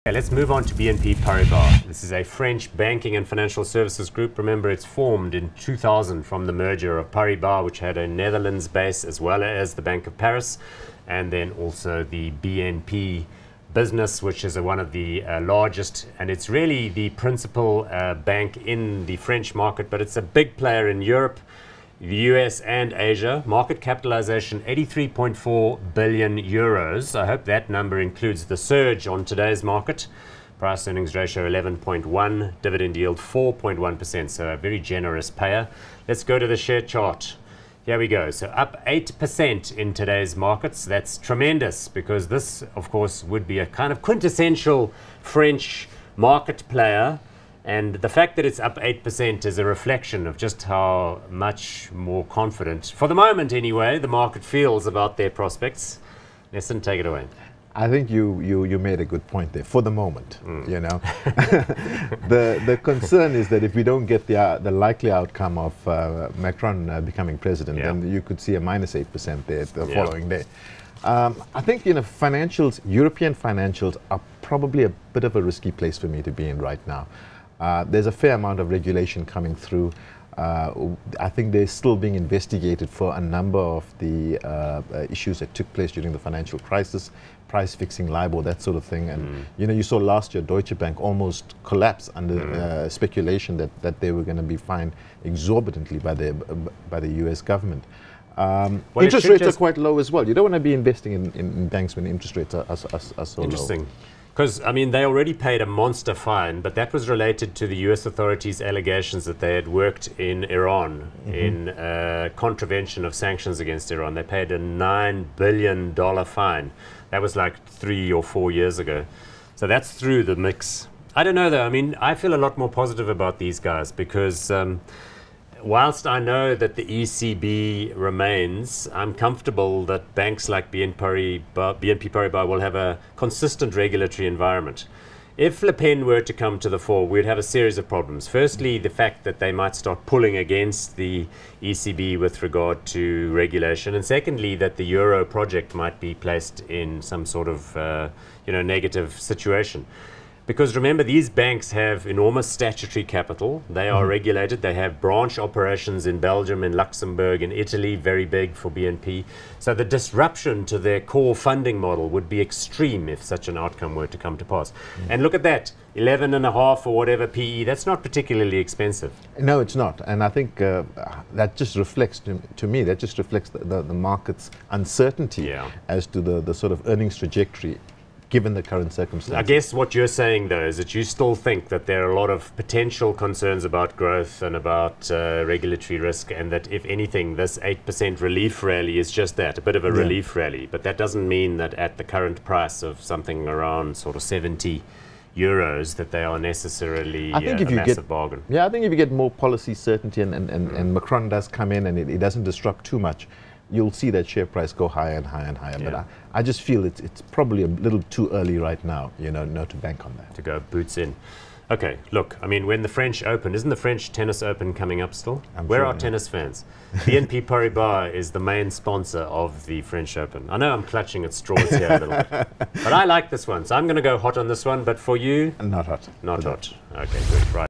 Okay, let's move on to BNP Paribas. This is a French banking and financial services group. Remember, it's formed in 2000 from the merger of Paribas, which had a Netherlands base, as well as the Bank of Paris, and then also the BNP business, which is one of the largest, and it's really the principal bank in the French market, but it's a big player in Europe, the US and Asia. Market capitalization 83.4 billion euros. I hope that number includes the surge on today's market. Price earnings ratio 11.1, dividend yield 4.1%, so a very generous payer. Let's go to the share chart. Here we go. So up 8% in today's markets. That's tremendous, because this, of course, would be a kind of quintessential French market player. And the fact that it's up 8% is a reflection of just how much more confident, for the moment anyway, the market feels about their prospects. Nesan, take it away. I think you made a good point there. For the moment, you know, the concern is that if we don't get the likely outcome of Macron becoming president, then you could see a -8% there the following day. I think, you know, financials, European financials, are probably a bit of a risky place for me to be in right now. There's a fair amount of regulation coming through. I think they're still being investigated for a number of the issues that took place during the financial crisis, price fixing, LIBOR, that sort of thing. And you know, you saw last year Deutsche Bank almost collapse under speculation that they were going to be fined exorbitantly by the US government. Well, interest rates are quite low as well. You don't want to be investing in banks when interest rates are so low. Interesting. Because, I mean, they already paid a monster fine, but that was related to the US authorities' allegations that they had worked in Iran in contravention of sanctions against Iran. They paid a $9 billion fine. That was like 3 or 4 years ago. So that's through the mix. I don't know, though. I mean, I feel a lot more positive about these guys because whilst I know that the ECB remains, I'm comfortable that banks like BNP Paribas will have a consistent regulatory environment. If Le Pen were to come to the fore, we'd have a series of problems. Firstly, the fact that they might start pulling against the ECB with regard to regulation. And secondly, that the Euro project might be placed in some sort of negative situation. Because remember, these banks have enormous statutory capital. They are regulated. They have branch operations in Belgium, in Luxembourg, in Italy, very big for BNP. So the disruption to their core funding model would be extreme if such an outcome were to come to pass. And look at that, 11.5 or whatever PE, that's not particularly expensive. No, it's not. And I think that just reflects, to me, that just reflects the market's uncertainty as to the sort of earnings trajectory given the current circumstances. I guess what you're saying, though, is that you still think that there are a lot of potential concerns about growth and about regulatory risk, and that, if anything, this 8% relief rally is just that, a bit of a relief rally. But that doesn't mean that at the current price of something around sort of 70 euros that they are necessarily a massive bargain. Yeah, I think if you get more policy certainty and Macron does come in and it doesn't disrupt too much, you'll see that share price go higher and higher and higher. But I just feel it's probably a little too early right now, you know, to bank on that. To go boots in. Okay, look, I mean, when the French Open, isn't the French Tennis Open coming up still? Where are tennis fans? BNP Paribas is the main sponsor of the French Open. I know I'm clutching at straws here a little bit, but I like this one, so I'm going to go hot on this one. But for you? Not hot. Not hot. Okay, good. Right.